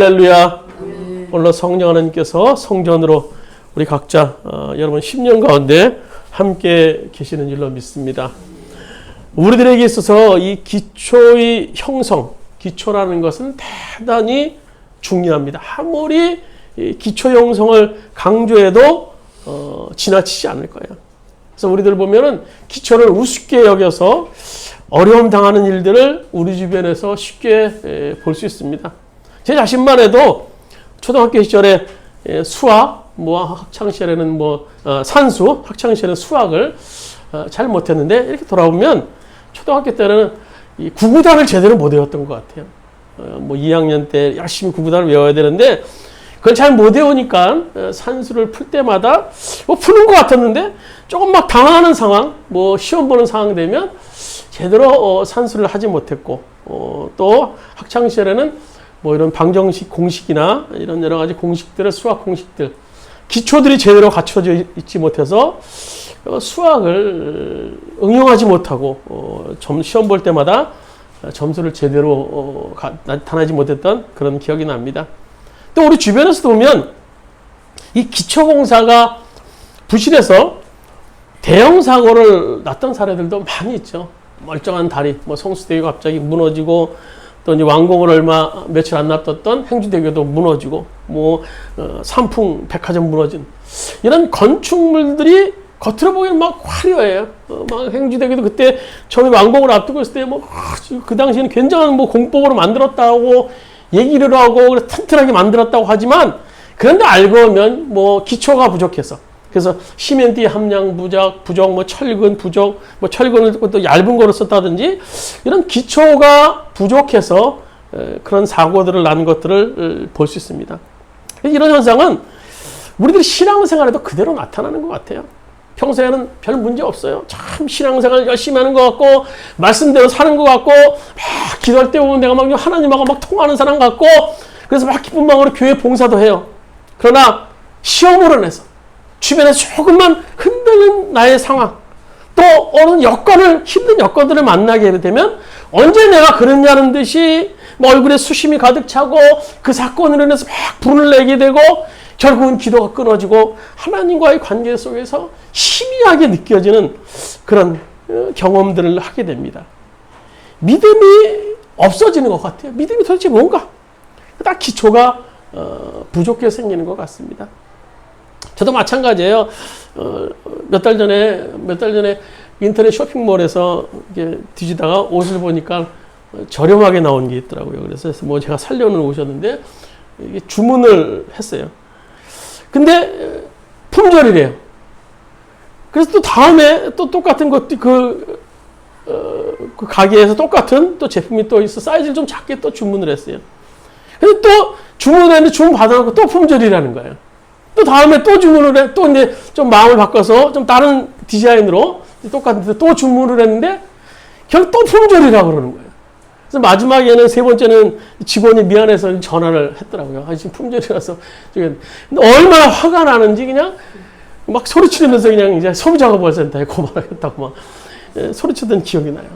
할렐루야. 오늘 성령 하나님께서 성전으로 우리 각자 여러분 10년 가운데 함께 계시는 줄로 믿습니다. 우리들에게 있어서 이 기초의 형성, 기초라는 것은 대단히 중요합니다. 아무리 기초 형성을 강조해도 지나치지 않을 거예요. 그래서 우리들 보면은 기초를 우습게 여겨서 어려움 당하는 일들을 우리 주변에서 쉽게 볼 수 있습니다. 제 자신만 해도 초등학교 시절에 수학, 학창 시절에는 산수, 학창 시절에는 수학을 잘 못했는데 이렇게 돌아보면 초등학교 때는 이 구구단을 제대로 못 외웠던 것 같아요. 2학년 때 열심히 구구단을 외워야 되는데 그걸 잘 못 외우니까 산수를 풀 때마다 푸는 것 같았는데 조금 막 당황하는 상황, 시험 보는 상황 되면 제대로 산수를 하지 못했고 또 학창 시절에는 이런 방정식 공식이나 이런 여러 가지 공식들을 수학 공식들 기초들이 제대로 갖춰져 있지 못해서 수학을 응용하지 못하고 시험 볼 때마다 점수를 제대로 나타나지 못했던 그런 기억이 납니다. 또 우리 주변에서도 보면 이 기초공사가 부실해서 대형 사고를 났던 사례들도 많이 있죠. 멀쩡한 다리, 성수대교가 갑자기 무너지고 또 이제 완공을 며칠 안 놔뒀던 행주대교도 무너지고 삼풍 백화점 무너진 이런 건축물들이 겉으로 보기엔 막 화려해요. 행주대교도 그때 처음에 완공을 앞두고 있을 때 그 당시에는 굉장한 공법으로 만들었다고 얘기를 하고 그래서 튼튼하게 만들었다고 하지만 그런데 알고 보면 기초가 부족해서 그래서 시멘트 함량 부족, 철근 부족, 철근을 또 얇은 거로 썼다든지 이런 기초가 부족해서 그런 사고들을 난 것들을 볼 수 있습니다. 이런 현상은 우리들이 신앙생활에도 그대로 나타나는 것 같아요. 평소에는 별 문제 없어요. 참 신앙생활 열심히 하는 것 같고 말씀대로 사는 것 같고 막 기도할 때 보면 내가 막 하나님하고 막 통하는 사람 같고 그래서 막 기쁜 마음으로 교회 봉사도 해요. 그러나 시험으로 인해서 주변에 조금만 흔들리는 나의 상황 또 어느 힘든 여건들을 만나게 되면 언제 내가 그랬냐는 듯이 얼굴에 수심이 가득 차고 그 사건으로 인해서 막 분을 내게 되고 결국은 기도가 끊어지고 하나님과의 관계 속에서 희미하게 느껴지는 그런 경험들을 하게 됩니다. 믿음이 없어지는 것 같아요. 믿음이 도대체 뭔가? 딱 기초가 부족해서 생기는 것 같습니다. 저도 마찬가지예요. 몇 달 전에 인터넷 쇼핑몰에서 이렇게 뒤지다가 옷을 보니까 저렴하게 나온 게 있더라고요. 그래서 제가 살려는 옷이었는데 이게 주문을 했어요. 근데 품절이래요. 그래서 또 다음에 또 똑같은 것도 그 가게에서 똑같은 또 제품이 또 있어 사이즈를 좀 작게 또 주문을 했어요. 근데 또 주문했는데 주문 받아놓고 또 품절이라는 거예요. 또 다음에 또 주문을 해, 또 이제 좀 마음을 바꿔서 좀 다른 디자인으로 똑같은데 또 주문을 했는데 결국 또 품절이라고 그러는 거예요. 그래서 마지막에는 세 번째는 직원이 미안해서 전화를 했더라고요. 지금 품절이라서. 근데 얼마나 화가 나는지 그냥 막 소리치면서 그냥 이제 소비자가보호센터에 고발하겠다고 막 소리치던 기억이 나요.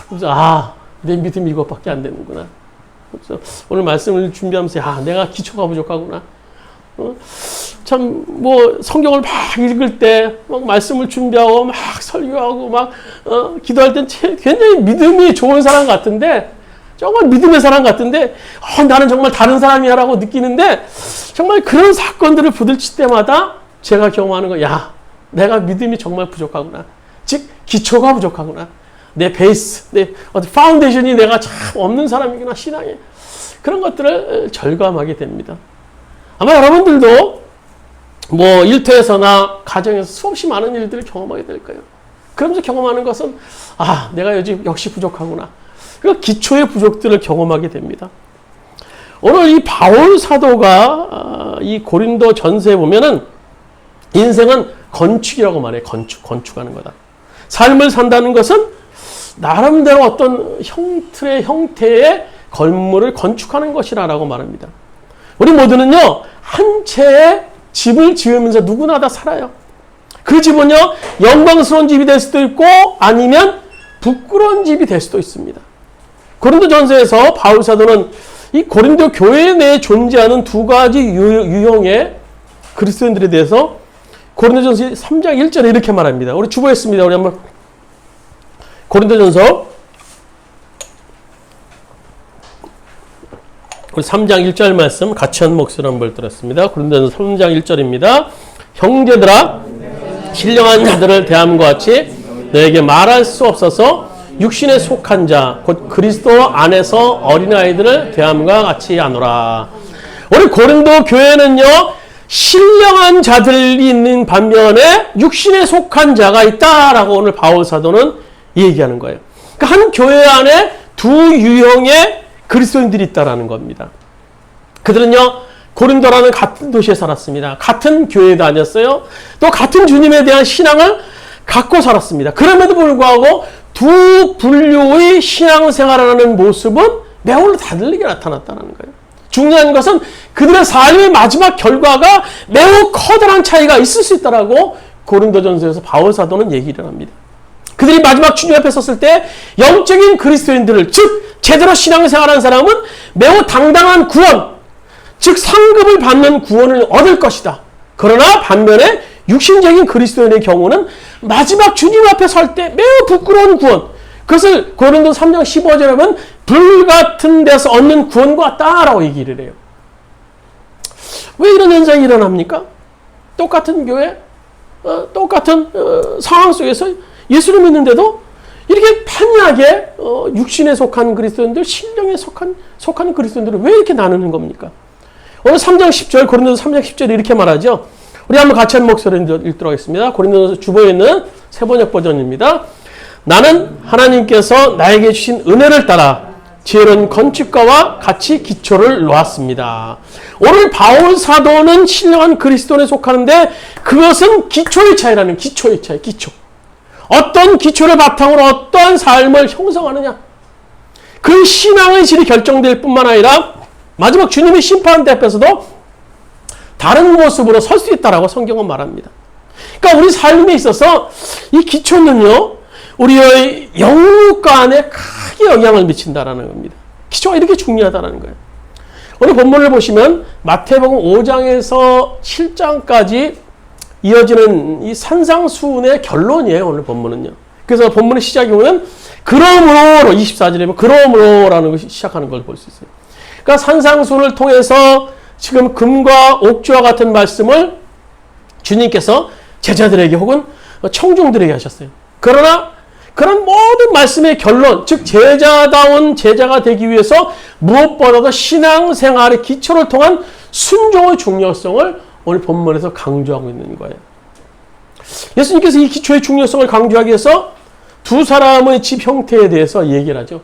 그래서 내 믿음이 이것밖에 안 되는구나. 그래서 오늘 말씀을 준비하면서 내가 기초가 부족하구나. 참 성경을 막 읽을 때 막 말씀을 준비하고 막 설교하고 막 기도할 땐 굉장히 믿음이 좋은 사람 같은데 정말 믿음의 사람 같은데 나는 정말 다른 사람이야라고 느끼는데 정말 그런 사건들을 부딪힐 때마다 제가 경험하는 거 내가 믿음이 정말 부족하구나. 즉 기초가 부족하구나. 내 베이스, 내 파운데이션이 내가 참 없는 사람이구나. 신앙에 그런 것들을 절감하게 됩니다. 아마 여러분들도 일터에서나 가정에서 수없이 많은 일들을 경험하게 될 거예요. 그러면서 경험하는 것은 내가 역시 부족하구나. 그 기초의 부족들을 경험하게 됩니다. 오늘 이 바울 사도가 이 고린도 전서에 보면은 인생은 건축이라고 말해요. 건축하는 거다. 삶을 산다는 것은 나름대로 어떤 형태의 건물을 건축하는 것이라고 말합니다. 우리 모두는요, 한 채의 집을 지으면서 누구나 다 살아요. 그 집은요, 영광스러운 집이 될 수도 있고, 아니면 부끄러운 집이 될 수도 있습니다. 고린도전서에서 바울 사도는 이 고린도 교회 내에 존재하는 두 가지 유형의 그리스도인들에 대해서 고린도전서 3장 1절에 이렇게 말합니다. 우리 주보했습니다. 우리 한번 고린도전서 우리 3장 1절 말씀 같이 한 목소리로 한번 들었습니다. 고린도전서 3장 1절입니다. 형제들아 신령한 자들을 대함과 같이 너에게 말할 수 없어서 육신에 속한 자 곧 그리스도 안에서 어린아이들을 대함과 같이 하노라. 우리 고린도 교회는요 신령한 자들이 있는 반면에 육신에 속한 자가 있다라고 오늘 바울 사도는 얘기하는 거예요. 그러니까 한 교회 안에 두 유형의 그리스도인들이 있다라는 겁니다. 그들은요 고린도라는 같은 도시에 살았습니다. 같은 교회에 다녔어요. 또 같은 주님에 대한 신앙을 갖고 살았습니다. 그럼에도 불구하고 두 분류의 신앙생활을 하는 모습은 매우 다르게 나타났다는 거예요. 중요한 것은 그들의 삶의 마지막 결과가 매우 커다란 차이가 있을 수 있다라고 고린도전서에서 바울 사도는 얘기를 합니다. 그들이 마지막 주님 앞에 섰을 때 영적인 그리스도인들을 즉 제대로 신앙생활한 사람은 매우 당당한 구원 즉 상급을 받는 구원을 얻을 것이다. 그러나 반면에 육신적인 그리스도인의 경우는 마지막 주님 앞에 설 때 매우 부끄러운 구원 그것을 고린도 3장 15절에 보면 불같은 데서 얻는 구원과 같다라고 얘기를 해요. 왜 이런 현상이 일어납니까? 똑같은 교회, 똑같은 상황 속에서 예수를 믿는데도 이렇게 판이하게 육신에 속한 그리스도인들, 신령에 속한 그리스도인들을 왜 이렇게 나누는 겁니까? 오늘 3장 10절, 고린도서 3장 10절에 이렇게 말하죠. 우리 한번 같이 한 목소리로 읽도록 하겠습니다. 고린도서 주보에 있는 세번역 버전입니다. 나는 하나님께서 나에게 주신 은혜를 따라 지혜로운 건축가와 같이 기초를 놓았습니다. 오늘 바울 사도는 신령한 그리스도인에 속하는데 그것은 기초의 차이라는 기초의 차이, 기초. 어떤 기초를 바탕으로 어떠한 삶을 형성하느냐. 그 신앙의 질이 결정될 뿐만 아니라 마지막 주님의 심판 앞에서도 다른 모습으로 설 수 있다라고 성경은 말합니다. 그러니까 우리 삶에 있어서 이 기초는요, 우리의 영육과 안에 크게 영향을 미친다라는 겁니다. 기초가 이렇게 중요하다는 거예요. 오늘 본문을 보시면 마태복음 5장에서 7장까지 이어지는 이 산상수훈의 결론이에요. 오늘 본문은요. 그래서 본문의 시작이 보면 그러므로 24절에 보면 그러므로라는 것이 시작하는 걸 볼 수 있어요. 그러니까 산상수훈을 통해서 지금 금과 옥주와 같은 말씀을 주님께서 제자들에게 혹은 청중들에게 하셨어요. 그러나 그런 모든 말씀의 결론, 즉 제자다운 제자가 되기 위해서 무엇보다도 신앙생활의 기초를 통한 순종의 중요성을 오늘 본문에서 강조하고 있는 거예요. 예수님께서 이 기초의 중요성을 강조하기 위해서 두 사람의 집 형태에 대해서 얘기를 하죠.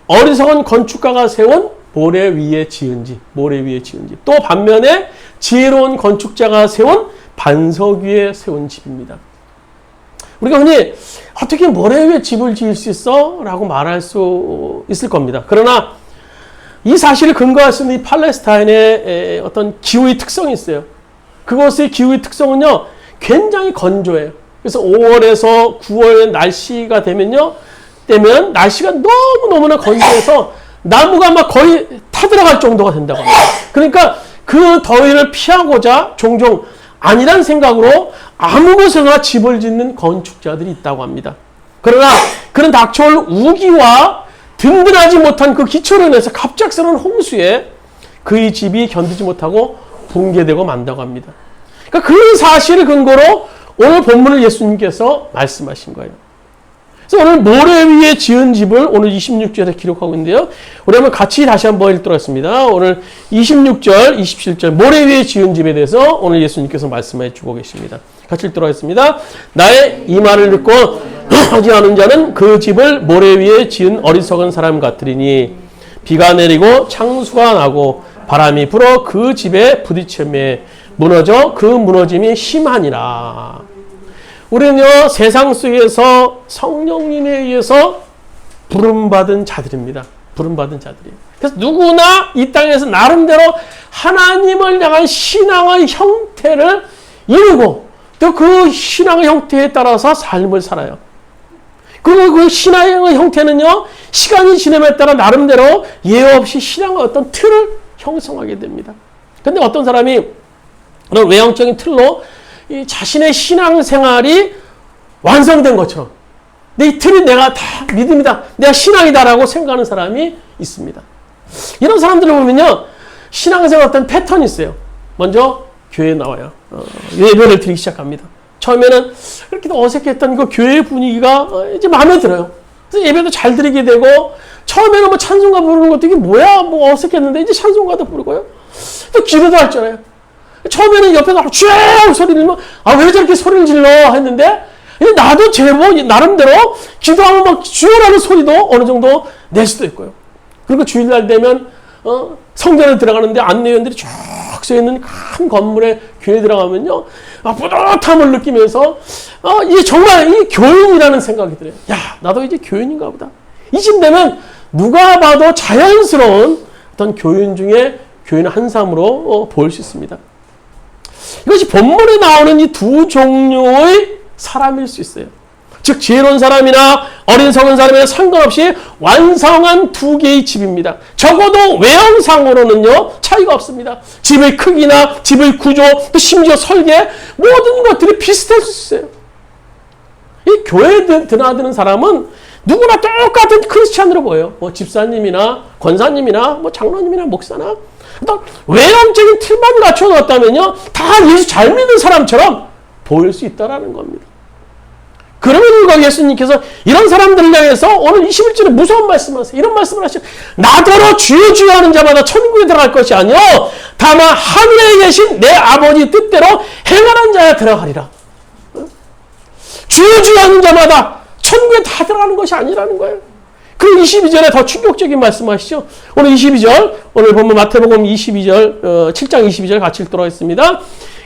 어리석은 건축가가 세운 모래 위에 지은 집, 모래 위에 지은 집. 또 반면에 지혜로운 건축자가 세운 반석 위에 세운 집입니다. 우리가 흔히 어떻게 모래 위에 집을 지을 수 있어? 라고 말할 수 있을 겁니다. 그러나 이 사실을 근거할 수 있는 이 팔레스타인의 어떤 기후의 특성이 있어요. 그것의 기후의 특성은요, 굉장히 건조해요. 그래서 5월에서 9월 날씨가 되면 날씨가 너무너무나 건조해서 나무가 막 거의 타들어갈 정도가 된다고 합니다. 그러니까 그 더위를 피하고자 종종 아니란 생각으로 아무 곳에나 집을 짓는 건축자들이 있다고 합니다. 그러나 그런 닥쳐올 우기와 든든하지 못한 그 기초로 인해서 갑작스러운 홍수에 그의 집이 견디지 못하고 붕괴되고 만다고 합니다. 그러니까 그 사실을 근거로 오늘 본문을 예수님께서 말씀하신 거예요. 그래서 오늘 모래 위에 지은 집을 오늘 26절에 기록하고 있는데요. 우리 한번 같이 다시 한번 읽도록 하겠습니다. 오늘 26절, 27절 모래 위에 지은 집에 대해서 오늘 예수님께서 말씀해 주고 계십니다. 같이 읽도록 하겠습니다. 나의 이 말을 듣고 하지 않은 자는 그 집을 모래 위에 지은 어리석은 사람 같으리니 비가 내리고 창수가 나고 바람이 불어 그 집에 부딪히며 무너져 그 무너짐이 심하니라. 우리는요, 세상 속에서 성령님에 의해서 부름받은 자들입니다. 부름받은 자들이에요. 그래서 누구나 이 땅에서 나름대로 하나님을 향한 신앙의 형태를 이루고 또 그 신앙의 형태에 따라서 삶을 살아요. 그리고 그 신앙의 형태는요, 시간이 지남에 따라 나름대로 예외 없이 신앙의 어떤 틀을 형성하게 됩니다. 근데 어떤 사람이 그런 외형적인 틀로 이 자신의 신앙생활이 완성된 것처럼 이 틀이 내가 다 믿음이다, 내가 신앙이다라고 생각하는 사람이 있습니다. 이런 사람들을 보면요, 신앙생활 어떤 패턴이 있어요. 먼저 교회에 나와요. 예배를 드리기 시작합니다. 처음에는 그렇게 어색했던 그 교회 분위기가 이제 마음에 들어요. 그래서 예배도 잘 드리게 되고, 처음에는 뭐 찬송가 부르는 것도 이게 뭐야? 뭐 어색했는데 이제 찬송가도 부르고요. 또 기도도 할 줄 알아요. 처음에는 옆에서 쥐 소리를 내면, 왜 저렇게 소리를 질러? 했는데, 나도 제법 나름대로 기도하면 막 쥐어라는 소리도 어느 정도 낼 수도 있고요. 그리고 주일날 되면, 성전에 들어가는데 안내원들이 쭉 서있는 큰 건물에 교회에 들어가면요, 뿌듯함을 느끼면서, 이게 정말 이 교인이라는 생각이 들어요. 야, 나도 이제 교인인가 보다. 이쯤 되면 누가 봐도 자연스러운 어떤 교인 중에 교인 한 사람으로 보일 수 있습니다. 이것이 본문에 나오는 이 두 종류의 사람일 수 있어요. 즉 지혜로운 사람이나 어린성은 사람이나 상관없이 완성한 두 개의 집입니다. 적어도 외형상으로는요 차이가 없습니다. 집의 크기나 집의 구조, 또 심지어 설계, 모든 것들이 비슷할 수 있어요. 이 교회에 드나드는 사람은 누구나 똑같은 크리스찬으로 보여요. 뭐 집사님이나 권사님이나 뭐 장로님이나 목사나 어떤 외형적인 틀만 갖춰 놓았다면요 다 예수 잘 믿는 사람처럼 보일 수 있다는 겁니다. 그러면 예수님께서 이런 사람들을 향해서 오늘 21절에 무서운 말씀을 하세요. 이런 말씀을 하시죠. 나더러 주여 주여 하는 자마다 천국에 들어갈 것이 아니요 다만 하늘에 계신 내 아버지 뜻대로 행하는 자야 들어가리라. 주여 주여 하는 자마다 천국에 다 들어가는 것이 아니라는 거예요. 그 22절에 더 충격적인 말씀하시죠. 오늘 22절, 오늘 보면 마태복음 22절, 7장 22절 같이 읽도록 하겠습니다.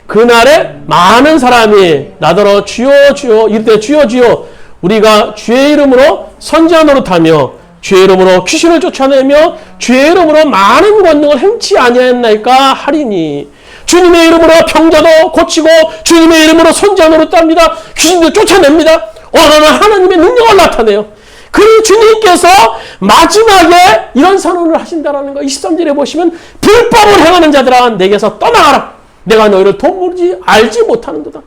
그날에 많은 사람이 나더러 주여 주여 이르되 주여 주여 우리가 주의 이름으로 선지자 노릇하며 주의 이름으로 귀신을 쫓아내며 주의 이름으로 많은 권능을 행치 아니하였나이까 하리니 주님의 이름으로 병자도 고치고 주님의 이름으로 선지자 노릇합니다. 귀신도 쫓아냅니다. 오늘은 하나님의 능력을 나타내요. 그리고 주님께서 마지막에 이런 선언을 하신다라는 거 23절에 보시면 불법을 행하는 자들아 내게서 떠나가라. 내가 너희를 도무지 알지 못하는도다.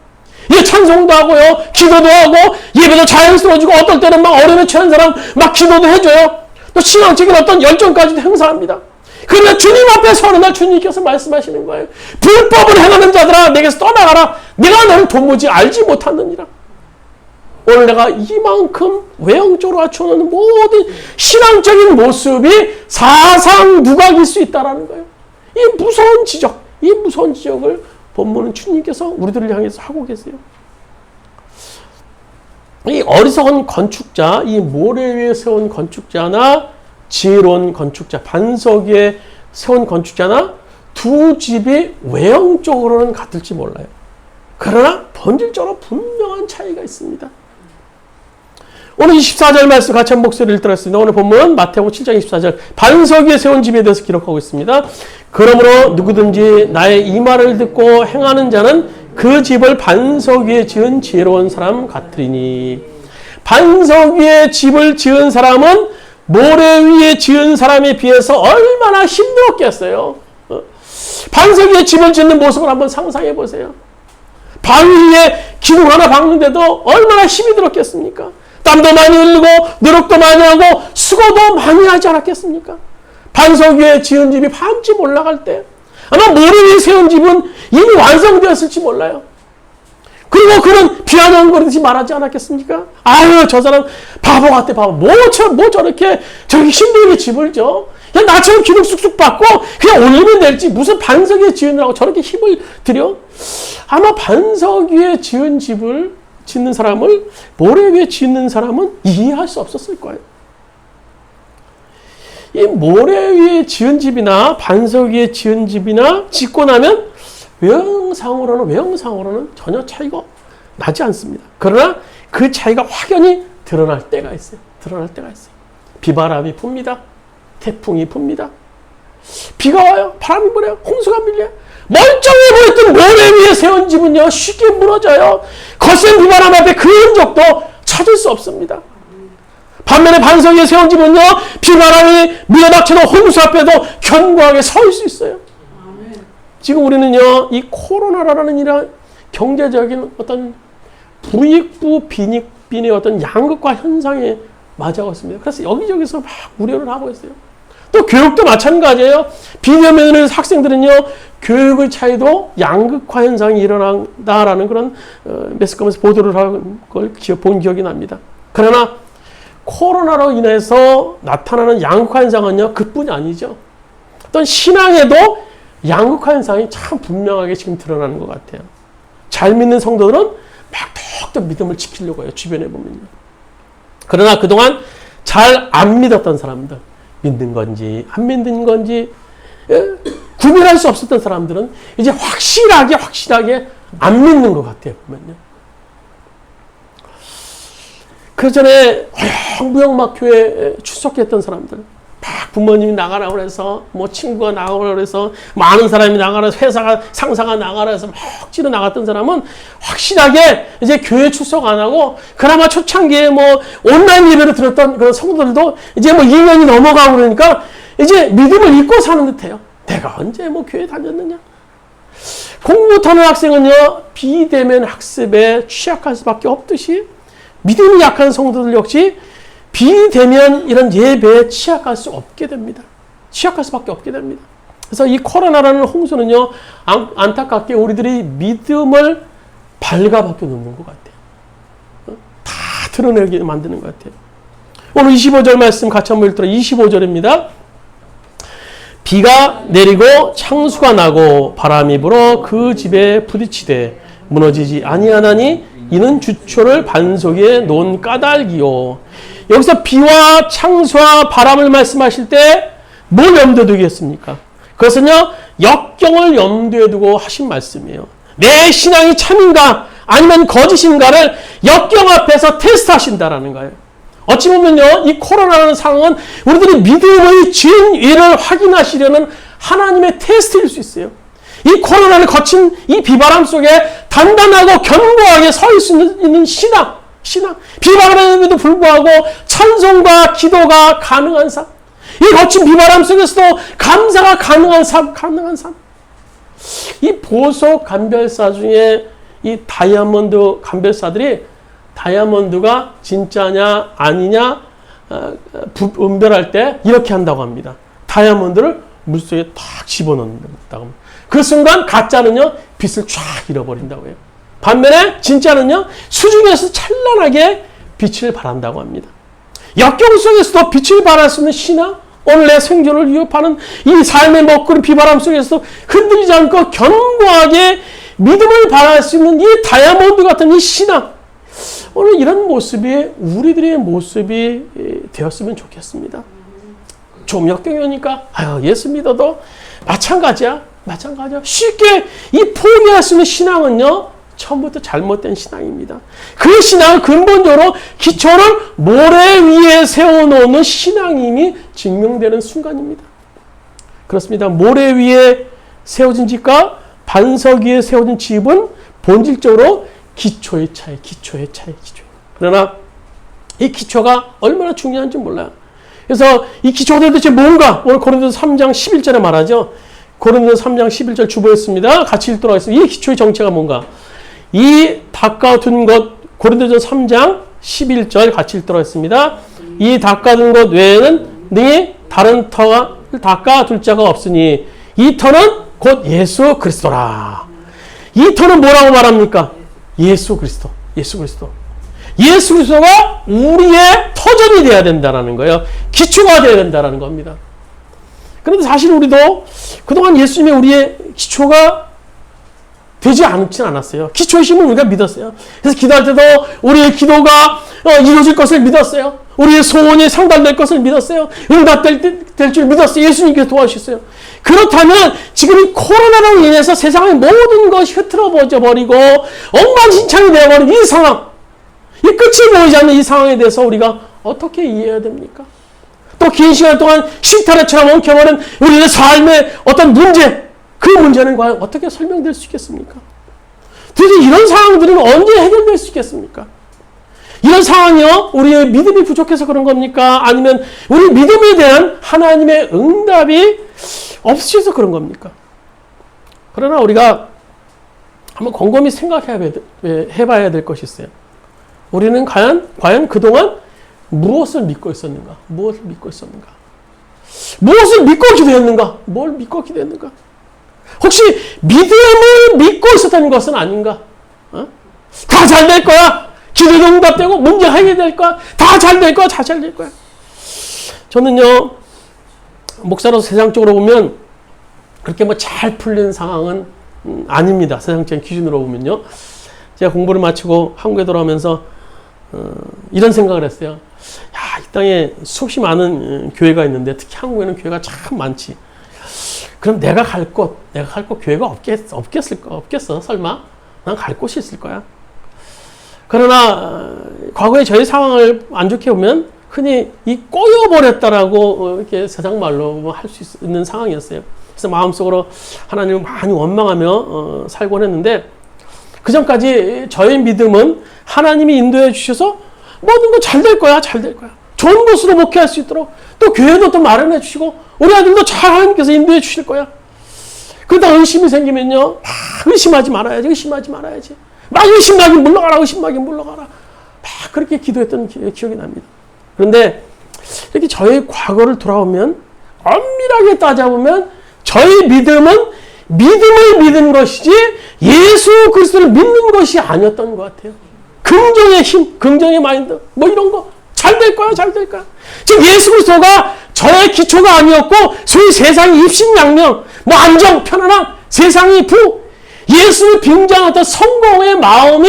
이게 찬송도 하고요. 기도도 하고 예배도 자연스러워지고 어떨 때는 막 어려움에 처한 사람 막 기도도 해줘요. 또 신앙적인 어떤 열정까지도 행사합니다. 그러면 주님 앞에 서는 날 주님께서 말씀하시는 거예요. 불법을 행하는 자들아 내게서 떠나가라. 내가 너를 도무지 알지 못하느니라. 오늘 내가 이만큼 외형적으로 갖춰놓는 모든 신앙적인 모습이 사상 누각일 수 있다는 거예요. 이 무서운 지적. 이 무서운 지적을 본문은 주님께서 우리들을 향해서 하고 계세요. 이 어리석은 건축자, 이 모래 위에 세운 건축자나 지혜로운 건축자, 반석 위에 세운 건축자나 두 집이 외형적으로는 같을지 몰라요. 그러나 본질적으로 분명한 차이가 있습니다. 오늘 24절 말씀 같이 한 목소리를 들었습니다. 오늘 본문 마태복음 7장 24절 반석 위에 세운 집에 대해서 기록하고 있습니다. 그러므로 누구든지 나의 이 말을 듣고 행하는 자는 그 집을 반석 위에 지은 지혜로운 사람 같으리니 반석 위에 집을 지은 사람은 모래 위에 지은 사람에 비해서 얼마나 힘들었겠어요. 반석 위에 집을 짓는 모습을 한번 상상해 보세요. 바위 위에 기둥 하나 박는데도 얼마나 힘이 들었겠습니까? 땀도 많이 흘리고 노력도 많이 하고 수고도 많이 하지 않았겠습니까? 반석 위에 지은 집이 반쯤 올라갈 때 아마 모래 위에 세운 집은 이미 완성되었을지 몰라요. 그리고 그는 비아냥거리듯이 말하지 않았겠습니까? 아유 저 사람 바보 같아 바보. 뭐 저렇게 힘들게 집을 져. 그냥 나처럼 기둥 쑥쑥 받고 그냥 올리면 될지 무슨 반석 위에 지으느라고 저렇게 힘을 들여? 아마 반석 위에 지은 집을 짓는 사람을 모래 위에 짓는 사람은 이해할 수 없었을 거예요. 이 모래 위에 지은 집이나 반석 위에 지은 집이나 짓고 나면 외형상으로는 전혀 차이가 나지 않습니다. 그러나 그 차이가 확연히 드러날 때가 있어요. 비바람이 붑니다. 태풍이 붑니다. 비가 와요. 바람이 불어요. 홍수가 밀려요. 멀쩡해 보였던 모래 위에 세운 집은요 쉽게 무너져요. 거센 비바람 앞에 그 흔적도 찾을 수 없습니다. 반면에 반석 위에 세운 집은요, 비바람이 밀어닥치는 홍수 앞에도 견고하게 서 있을 수 있어요. 지금 우리는요, 이 코로나라는 이런 경제적인 어떤 부익부 빈익빈의 어떤 양극화 현상에 맞아가고 있습니다. 그래서 여기저기서 막 우려를 하고 있어요. 또 교육도 마찬가지예요. 비대면을 학생들은요, 교육의 차이도 양극화 현상이 일어난다라는 그런 매스컴에서 보도를 한 걸 본 기억이 납니다. 그러나 코로나로 인해서 나타나는 양극화 현상은요, 그뿐이 아니죠. 어떤 신앙에도 양극화 현상이 참 분명하게 지금 드러나는 것 같아요. 잘 믿는 성도들은 막 더욱더 믿음을 지키려고 해요. 주변에 보면요. 그러나 그동안 잘 안 믿었던 사람들, 믿는 건지 안 믿는 건지 구별할 수 없었던 사람들은 이제 확실하게 안 믿는 것 같아요. 보면요. 그 전에 무역 막 교회에 출석했던 사람들, 막 부모님이 나가라 그래서, 뭐 친구가 나가라 그래서, 많은 사람이 나가라, 회사가, 상사가 나가라 해서 막 억지로 나갔던 사람은 확실하게 이제 교회 출석 안 하고, 그나마 초창기에 뭐 온라인 예배를 들었던 그런 성도들도 이제 뭐 2년이 넘어가고 그러니까 이제 믿음을 잊고 사는 듯해요. 내가 언제 뭐 교회 다녔느냐? 공부 못하는 학생은요, 비대면 학습에 취약할 수밖에 없듯이 믿음이 약한 성도들 역시 비대면 이런 예배에 취약할 수 없게 됩니다. 취약할 수밖에 없게 됩니다. 그래서 이 코로나라는 홍수는요, 안타깝게 우리들이 믿음을 발가벗겨 놓는 것 같아요. 다 드러내게 만드는 것 같아요. 오늘 25절 말씀 같이 한번 읽도록 25절입니다. 비가 내리고 창수가 나고 바람이 불어 그 집에 부딪히되 무너지지 아니하나니 이는 주초를 반석 위에 놓은 까닭이요. 여기서 비와 창수와 바람을 말씀하실 때 뭘 염두에 두겠습니까? 그것은요, 역경을 염두에 두고 하신 말씀이에요. 내 신앙이 참인가 아니면 거짓인가를 역경 앞에서 테스트하신다라는 거예요. 어찌 보면요, 이 코로나라는 상황은 우리들이 믿음의 진위를 확인하시려는 하나님의 테스트일 수 있어요. 이 코로나를 거친 이 비바람 속에 단단하고 견고하게 서 있는 신앙. 비바람에도 불구하고 찬송과 기도가 가능한 삶. 이 거친 비바람 속에서도 감사가 가능한 삶. 이 보석 감별사 중에 이 다이아몬드 감별사들이 다이아몬드가 진짜냐 아니냐 분별할 때 이렇게 한다고 합니다. 다이아몬드를 물속에 탁 집어넣는다고 합니다. 그 순간 가짜는요, 빛을 쫙 잃어버린다고 해요. 반면에 진짜는요, 수중에서 찬란하게 빛을 발한다고 합니다. 역경 속에서도 빛을 발할 수 있는 신앙, 오늘 내 생존을 위협하는 이 삶의 먹구름 비바람 속에서도 흔들리지 않고 견고하게 믿음을 발할 수 있는 이 다이아몬드 같은 이 신앙, 오늘 이런 모습이 우리들의 모습이 되었으면 좋겠습니다. 좀 역경이 오니까 예수 믿어도 마찬가지야. 쉽게 이 포기할 수 있는 신앙은요, 처음부터 잘못된 신앙입니다. 그 신앙은 근본적으로 기초를 모래 위에 세워놓는 신앙임이 증명되는 순간입니다. 그렇습니다. 모래 위에 세워진 집과 반석 위에 세워진 집은 본질적으로 기초의 차이. 그러나 이 기초가 얼마나 중요한지 몰라요. 그래서 이 기초가 도대체 뭔가 오늘 고린도서 3장 11절에 말하죠. 고린도서 3장 11절 주보했습니다. 같이 읽도록 하겠습니다. 이 기초의 정체가 뭔가? 이 닦아둔 것, 고린도서 3장 11절 같이 읽도록 하겠습니다. 이 닦아둔 것 외에는 능히 다른 터가 닦아둘 자가 없으니 이 터는 곧 예수 그리스도라. 이 터는 뭐라고 말합니까? 예수 그리스도. 예수 그리스도가 우리의 터전이 되어야 된다는 거예요. 기초가 되어야 된다는 겁니다. 그런데 사실 우리도 그동안 예수님이 우리의 기초가 되지 않진 않았어요. 기초의 힘을 우리가 믿었어요. 그래서 기도할 때도 우리의 기도가 이루어질 것을 믿었어요. 우리의 소원이 상달될 것을 믿었어요. 응답될 줄 믿었어요. 예수님께서 도와주셨어요. 그렇다면 지금 이 코로나로 인해서 세상의 모든 것이 흐트러져 버리고 엉망진창이 되어버린 이 상황, 이 끝이 보이지 않는 이 상황에 대해서 우리가 어떻게 이해해야 됩니까? 또 긴 시간 동안 실타래처럼 엉켜버린 우리의 삶의 어떤 문제, 그 문제는 과연 어떻게 설명될 수 있겠습니까? 도대체 이런 상황들은 언제 해결될 수 있겠습니까? 이런 상황이요? 우리의 믿음이 부족해서 그런 겁니까? 아니면 우리 믿음에 대한 하나님의 응답이 없으셔서 그런 겁니까? 그러나 우리가 한번 곰곰이 생각해봐야 될 것이 있어요. 우리는 과연 그동안 무엇을 믿고 있었는가? 무엇을 믿고 있었는가? 무엇을 믿고 기도했는가? 뭘 믿고 기도했는가? 혹시 믿음을 믿고 있었다는 것은 아닌가? 다 잘 될 거야. 기도도 응답되고 문제 해결될 거야. 다 잘 될 거야. 다 잘 될 거야. 저는요, 목사로서 세상적으로 보면 그렇게 뭐 잘 풀린 상황은 아닙니다. 세상적인 기준으로 보면요. 제가 공부를 마치고 한국에 돌아오면서 이런 생각을 했어요. 야, 이 땅에 수없이 많은 교회가 있는데 특히 한국에는 교회가 참 많지. 그럼 내가 갈 곳 교회가 없겠어? 설마? 난 갈 곳이 있을 거야. 그러나 과거의 저희 상황을 안 좋게 보면 흔히 이 꼬여버렸다라고 이렇게 세상 말로 할 수 있는 상황이었어요. 그래서 마음속으로 하나님을 많이 원망하며 살곤 했는데 그 전까지 저의 믿음은 하나님이 인도해 주셔서 모든 거 잘 될 거야. 잘 될 거야. 좋은 곳으로 목회할 수 있도록 또 교회도 또 마련해 주시고 우리 아들도 잘 하나님께서 인도해 주실 거야. 그러다 의심이 생기면요. 의심하지 말아야지. 막 의심하긴 물러가라. 막 그렇게 기도했던 기억이 납니다. 그런데 이렇게 저의 과거를 돌아오면 엄밀하게 따져보면 저의 믿음은 믿음을 믿은 것이지 예수 그리스도를 믿는 것이 아니었던 것 같아요. 긍정의 힘, 긍정의 마인드, 뭐 이런 거 잘 될 거야. 지금 예수 그리스도가 저의 기초가 아니었고 소위 세상이 입신양명, 뭐 안정, 편안함, 세상이 예수를 빙자하던 성공의 마음이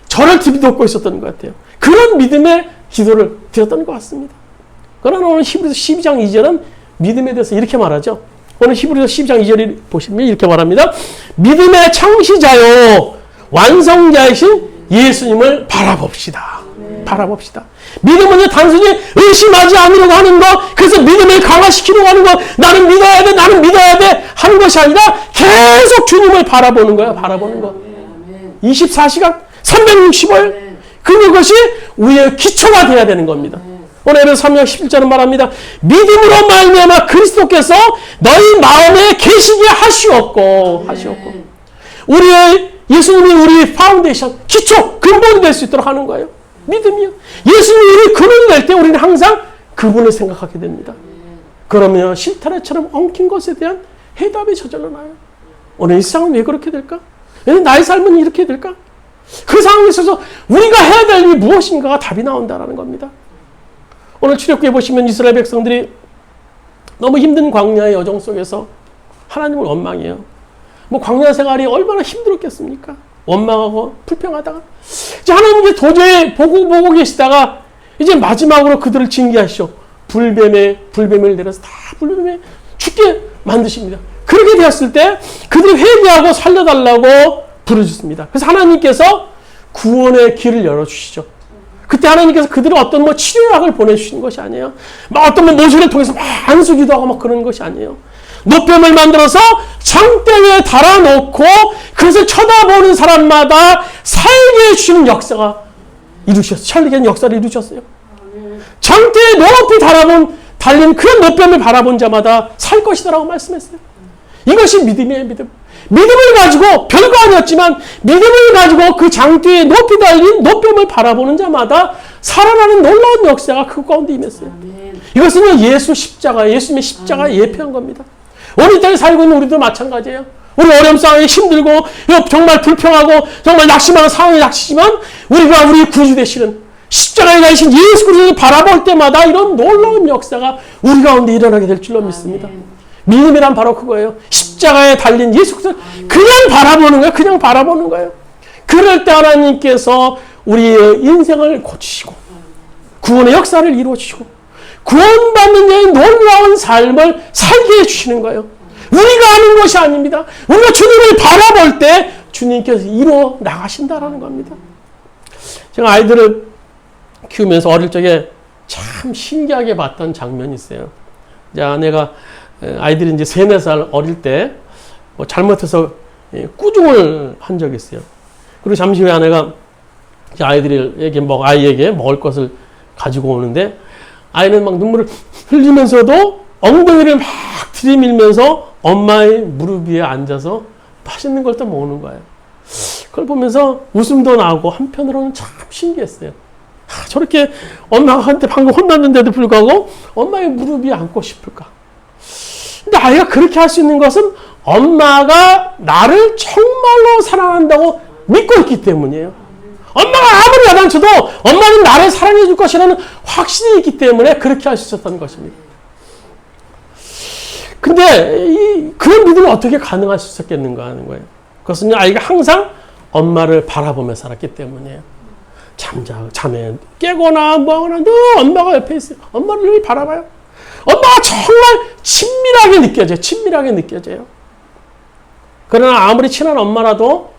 저를 뒤덮고 있었던 것 같아요. 그런 믿음의 기도를 드렸던 것 같습니다. 그러나 오늘 히브리서 12장 2절은 믿음에 대해서 이렇게 말하죠. 오늘 히브리서 12장 2절을 보시면 이렇게 말합니다. 믿음의 창시자요 완성자이신 예수님을 바라봅시다. 믿음은 단순히 의심하지 않으려고 하는 것, 그래서 믿음을 강화시키려고 하는 것, 나는 믿어야 돼 하는 것이 아니라 계속 주님을 바라보는 거예요. 24시간 365일 그것이 우리의 기초가 되어야 되는 겁니다. 오늘 3장 11절은 말합니다. 믿음으로 말미암아 그리스도께서 너희 마음에 계시게 하시옵고 우리의 예수님이 우리 파운데이션, 기초, 근본이 될 수 있도록 하는 거예요. 믿음이요. 예수님이 우리 근원이 될 때 우리는 항상 그분을 생각하게 됩니다. 그러면 실타래처럼 엉킨 것에 대한 해답이 저절로 나요. 오늘 이 세상은 왜 그렇게 될까? 왜 나의 삶은 이렇게 될까? 그 상황에 있어서 우리가 해야 될 일이 무엇인가가 답이 나온다는 겁니다. 오늘 출애굽기에 보시면 이스라엘 백성들이 너무 힘든 광야의 여정 속에서 하나님을 원망해요. 뭐 광야 생활이 얼마나 힘들었겠습니까? 원망하고 불평하다가 이제 하나님이 도저히 보고 계시다가 이제 마지막으로 그들을 징계하시오. 불뱀을 내려서 다 불뱀에 죽게 만드십니다. 그렇게 되었을 때 그들이 회개하고 살려달라고 부르짖습니다. 그래서 하나님께서 구원의 길을 열어주시죠. 그때 하나님께서 그들을 어떤 치료약을 보내주시는 것이 아니에요. 막 어떤 모세를 통해서 막 안수기도 하고 막 그런 것이 아니에요. 노뱀을 만들어서 장대에 달아놓고 그것을 쳐다보는 사람마다 살게 해주시는 역사가 이루셨어요. 천리계는 역사를 이루셨어요. 장대에 높이 달린 그 노뱀을 바라본 자마다 살 것이다라고 말씀했어요. 이것이 믿음이에요. 믿음을 가지고 별거 아니었지만 믿음을 가지고 그 장대에 높이 달린 노뱀을 바라보는 자마다 살아나는 놀라운 역사가 그 가운데 임했어요. 이것은 예수님의 십자가에 예표한 겁니다. 오늘 이 땅에 살고 있는 우리도 마찬가지예요. 우리 어려움 상황이 힘들고 정말 불평하고 정말 낙심하는 상황이 닥치지만 우리가 우리 구주 되시는 십자가에 가신 예수 그리스도를 바라볼 때마다 이런 놀라운 역사가 우리 가운데 일어나게 될 줄로 믿습니다. 믿음이란 바로 그거예요. 십자가에 달린 예수 그리스도 그냥 바라보는 거예요. 그럴 때 하나님께서 우리의 인생을 고치시고 구원의 역사를 이루어주시고 구원받는 자의 놀라운 삶을 살게 해주시는 거예요. 우리가 하는 것이 아닙니다. 우리가 주님을 바라볼 때 주님께서 이루어 나가신다라는 겁니다. 제가 아이들을 키우면서 어릴 적에 참 신기하게 봤던 장면이 있어요. 이제 아내가 아이들이 이제 3, 4살 어릴 때 잘못해서 꾸중을 한 적이 있어요. 그리고 잠시 후에 아내가 아이에게 먹을 것을 가지고 오는데 아이는 막 눈물을 흘리면서도 엉덩이를 막 들이밀면서 엄마의 무릎 위에 앉아서 맛있는 걸 또 먹는 거예요. 그걸 보면서 웃음도 나고 한편으로는 참 신기했어요. 저렇게 엄마한테 방금 혼났는데도 불구하고 엄마의 무릎 위에 앉고 싶을까? 근데 아이가 그렇게 할 수 있는 것은 엄마가 나를 정말로 사랑한다고 믿고 있기 때문이에요. 엄마가 아무리 야단쳐도 엄마는 나를 사랑해 줄 것이라는 확신이 있기 때문에 그렇게 할 수 있었던 것입니다. 근데 그런 믿음이 어떻게 가능할 수 있었겠는가 하는 거예요. 그것은 아이가 항상 엄마를 바라보며 살았기 때문이에요. 잠에 깨거나 뭐하거나 늘 엄마가 옆에 있어요. 엄마를 늘 바라봐요. 엄마가 정말 친밀하게 느껴져요. 친밀하게 느껴져요. 그러나 아무리 친한 엄마라도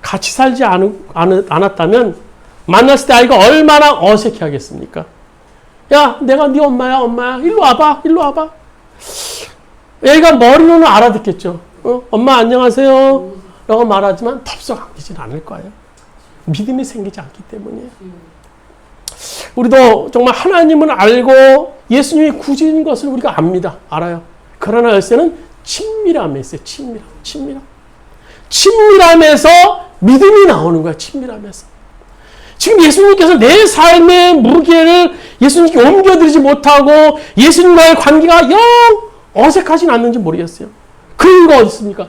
같이 살지 않았다면 만났을 때 아이가 얼마나 어색해 하겠습니까? 야, 내가 네 엄마야. 일로 와봐. 애가 머리로는 알아듣겠죠. 엄마 안녕하세요 라고 말하지만 덥석 안기진 않을 거예요. 믿음이 생기지 않기 때문이에요. 우리도 정말 하나님을 알고 예수님이 구주인 것을 우리가 압니다. 알아요. 그러나 열쇠는 친밀함에 있어요. 친밀함에서 믿음이 나오는 거야. 친밀함에서. 지금 예수님께서 내 삶의 무게를 예수님께 옮겨드리지 못하고 예수님과의 관계가 영 어색하진 않는지 모르겠어요. 그 이유가 어디 있습니까?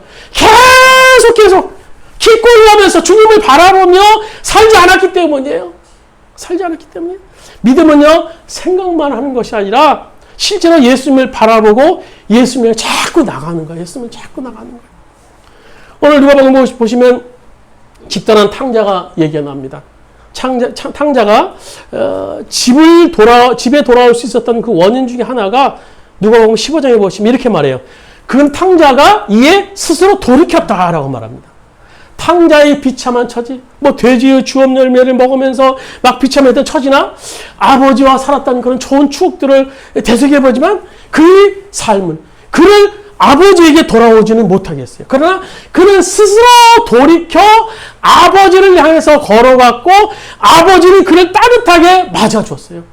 계속 기꺼이 하면서 주님을 바라보며 살지 않았기 때문이에요. 믿음은요, 생각만 하는 것이 아니라 실제로 예수님을 바라보고 예수님을 자꾸 나가는 거예요. 오늘 누가복음 보시면 집단한 탕자가 얘기가 납니다. 탕자가 집에 돌아올 수 있었던 그 원인 중에 하나가 누가복음 15장에 보시면 이렇게 말해요. 그 탕자가 이에 스스로 돌이켰다라고 말합니다. 탕자의 비참한 처지, 돼지의 주업 열매를 먹으면서 막 비참했던 처지나 아버지와 살았던 그런 좋은 추억들을 되새겨보지만 그의 삶은 그를 아버지에게 돌아오지는 못하겠어요. 그러나 그는 스스로 돌이켜 아버지를 향해서 걸어갔고 아버지는 그를 따뜻하게 맞아줬어요.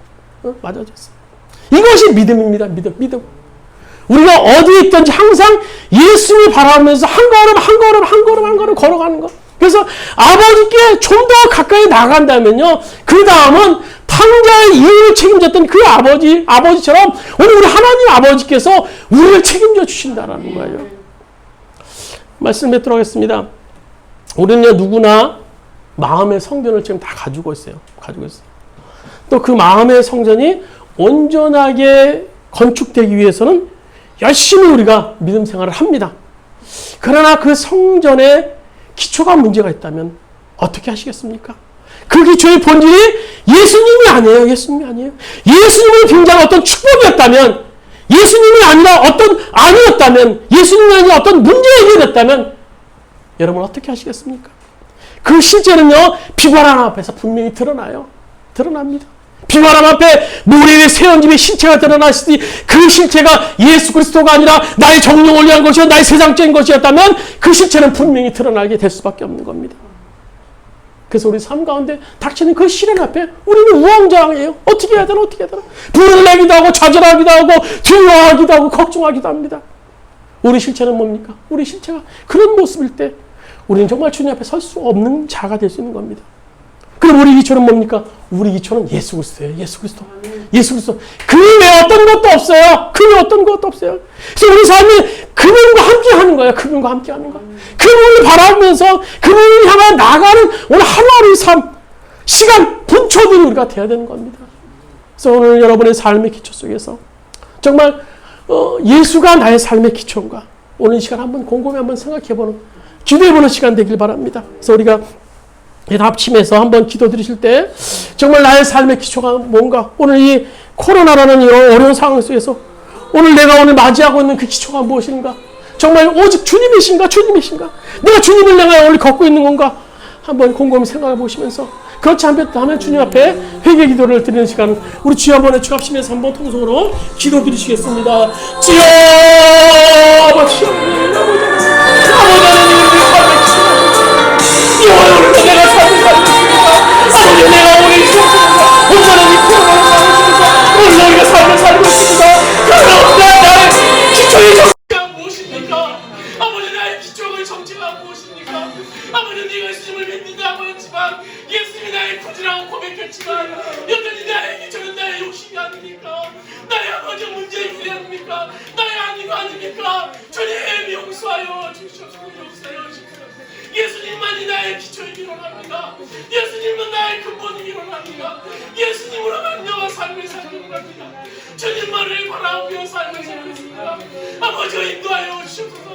이것이 믿음입니다. 믿음. 우리가 어디에 있든지 항상 예수님을 바라보면서 한 걸음 걸어가는 것. 그래서 아버지께 좀 더 가까이 나간다면요. 그 다음은 탕자의 이유를 책임졌던 그 아버지처럼 오늘 우리 하나님 아버지께서 우리를 책임져 주신다라는 거예요. 말씀 맺도록 하겠습니다. 우리는요, 누구나 마음의 성전을 지금 다 가지고 있어요. 또 그 마음의 성전이 온전하게 건축되기 위해서는 열심히 우리가 믿음 생활을 합니다. 그러나 그 성전에 기초가 문제가 있다면 어떻게 하시겠습니까? 그 기초의 본질이 예수님이 아니에요. 예수님을 빙자한 어떤 축복이었다면, 예수님이 아니었다면, 예수님이 아니라 어떤 문제가 해결됐다면 여러분 어떻게 하시겠습니까? 그 실제는요, 비바람 앞에서 분명히 드러납니다. 비바람 앞에 모래 위에 세운 집의 실체가 드러났으니 그 실체가 예수 그리스도가 아니라 나의 정령을 위한 것이요 나의 세상적인 것이었다면 그 실체는 분명히 드러나게 될 수밖에 없는 겁니다. 그래서 우리 삶 가운데 닥치는 그 시련 앞에 우리는 우왕좌왕해요. 어떻게 해야 되나? 불을 내기도 하고 좌절하기도 하고 두려워하기도 하고 걱정하기도 합니다. 우리 실체는 뭡니까? 우리 실체가 그런 모습일 때 우리는 정말 주님 앞에 설 수 없는 자가 될 수 있는 겁니다. 그럼 우리 기초는 뭡니까? 우리 기초는 예수 그리스도예요. 예수 그리스도. 그 외에 어떤 것도 없어요. 그래서 우리 삶이 그분과 함께 하는 거예요. 그분을 바라보면서 그분을 향해 나가는 오늘 하루하루의 삶, 시간, 분초들이 우리가 돼야 되는 겁니다. 그래서 오늘 여러분의 삶의 기초 속에서 정말 예수가 나의 삶의 기초인가? 오늘 이 시간 곰곰이 한번 생각해보는, 기도해보는 시간 되길 바랍니다. 그래서 우리가 합심해서 한번 기도 드리실 때 정말 나의 삶의 기초가 뭔가, 오늘 이 코로나라는 이런 어려운 상황 속에서 오늘 내가 맞이하고 있는 그 기초가 무엇인가? 정말 오직 주님이신가? 내가 주님을 향해 오늘 걷고 있는 건가? 한번 곰곰이 생각해 보시면서, 그렇지 않다면 주님 앞에 회개 기도를 드리는 시간, 우리 주여 한번 합심해서 한번 통성으로 기도 드리시겠습니다. 주여 아버지, 오늘 내가 삶을 살겠습니다. 이유가 무엇입니까? 아버지 네가 예수님을 믿는다고 했지만 예수님이 나의 구주라고 고백했지만 여전히 나의 기초는 나의 욕심이 아닙니까? 나의 아버지 문제의 길이 아닙니까? 나의 아니가 아닙니까? 주님 용서하여 주시옵소서. 용서하여 주시옵소서. 예수님만이 나의 기초이기 원합니다. 예수님은 나의 근본이기 원합니다. 예수님으로 만나와 삶을 살기 원합니다. 주님만을 바라보며 삶을 살고 있습니다. 아버지가 인도하여 주시옵소서.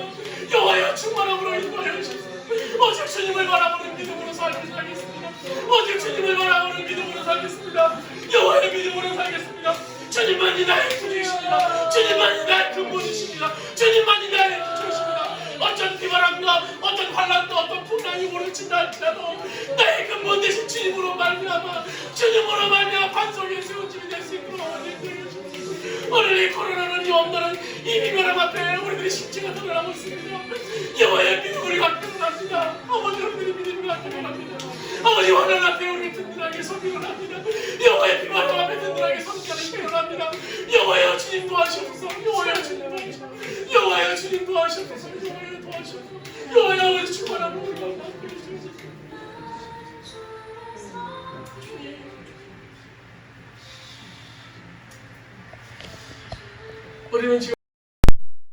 여호와여 충만함으로 인도하여 주시옵소서. 오직 주님을 바라보는 믿음으로 삶을 살겠습니다. 오직 주님을 바라보는 믿음으로 살겠습니다. 여호와의 믿음으로 살겠습니다. 주님만이 나의 구주이십니다. 주님만이 나의 근본이십니다. 주님만이 나의 기초이십니다. 어떤 비바람과 어떤 환란도 어떤 풍랑이 몰아친다 할지라도 나의 근본 되신 주님으로 말미암아 주님으로 말미암아 반석에 세운 집이 될 수 있도록 오늘 이 코로나는 이 없는 이 비바람 앞에 우리들의 심지가 드러나고 있습니다. 여호와의 믿음을 갖기 원합니다. 아버지 우리들의 믿음을 갖기 원합니다. 아버지 환란 앞에 우리를 든든하게 서기를 합니다. 여호와의 비바람 앞에 든든하게 서기를 원합니다. 여호와여 주님 도와주옵소서. 여호와여 주님 도와주옵소서. 여호와여 주님 도와주옵소서. 여호와여 도와주옵소서. 여호와여 우리 충만한 몸을 감사합니다. 우리는 지금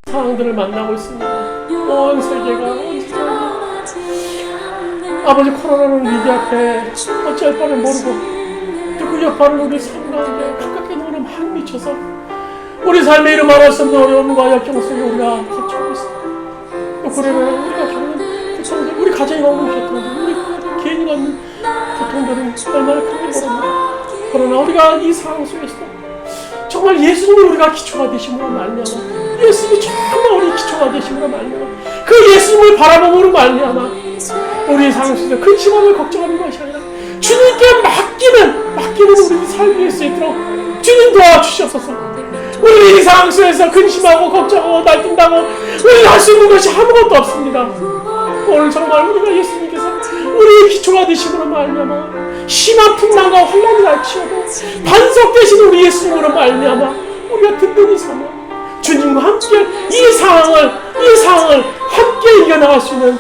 상황들을 만나고 있습니다. 온 세계가 아버지 코로나는 위기 앞에 어찌할 바를 모르고 또 그 여파를 우리 삶 가운데 가깝게 오는 막 미쳐서 우리 삶의 이름 말할 수 없는 어려움과 역경 속에 우리가 거쳐오고 있습니다. 또 그러면 우리가 겪는 고통들, 우리 가정이 겪는 고통들, 우리 가정 개인이 겪는 고통들은 얼마나 크게 모릅니다. 그러나 우리가 이 상황 속에서 정말 예수님이 우리가 기초가 되심으로 말미암아 예수님이 정말 우리 기초가 되심으로 말미암아 그 예수님을 바라봄으로 말미암아 우리 상황 속에서 근심함을 걱정하는 것이 아니라 주님께 맡기는 우리 삶이 수 있도록 주님 도와주시옵소서. 우리 이 상황 속에서 근심하고 걱정하고 날뛴다고 우리가 할 수 있는 것이 아무것도 없습니다. 오늘 정말 우리가 예수님께서 우리의 기초가 되심으로 말미암아 심한 풍랑과 환란이 날치어도 반석 되신 우리 예수님으로 말미암아 우리가 든든히 삼아 주님과 함께 이 상황을 함께 이겨나갈 수 있는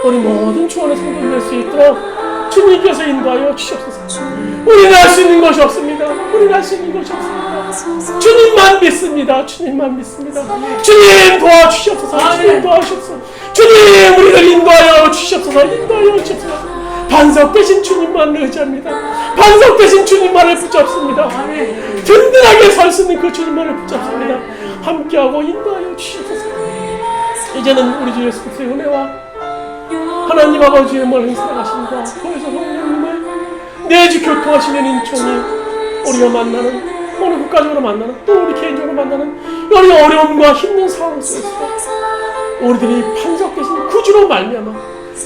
우리 모든 주원의 성도들 될 수 있도록 주님께서 인도하여 주시옵소서. 우리는 할 수 있는 것이 없습니다. 우리는 할 수 있는 것이 없습니다. 주님만 믿습니다. 주님만 믿습니다. 주님 도와주시옵소서. 주님 도와주시옵소서. 주님 우리를 인도하여 주시옵소서. 인도하여 주시옵소서. 반석 대신 주님만 의지합니다. 반석 대신 주님만을 붙잡습니다. 든든하게 설 수 있는 그 주님만을 붙잡습니다. 함께하고 인도하여 주시옵소서. 이제는 우리 주 예수 그리스도의 은혜와 하나님 아버지의 멀리 살아가신과 거기서 성령님을 내주 교통하시는 인총이 우리가 만나는 오늘 국가적으로 만나는 또 우리 개인적으로 만나는 우리 어려움과 힘든 상황 속에서 우리들이 반석 되신 구주로 말미암아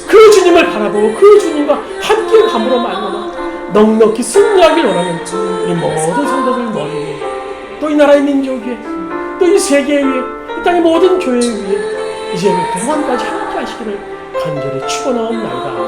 그 주님을 바라보고 그 주님과 함께 감으로 말미암아 넉넉히 승리하길 원하는 우리 모든 성도들 머리 또 이 나라의 민족 위에 또 이 세계 위에 이 땅의 모든 교회 위에 이제부터 영원까지 함께 하시기를 간절히 축원하옵나이다.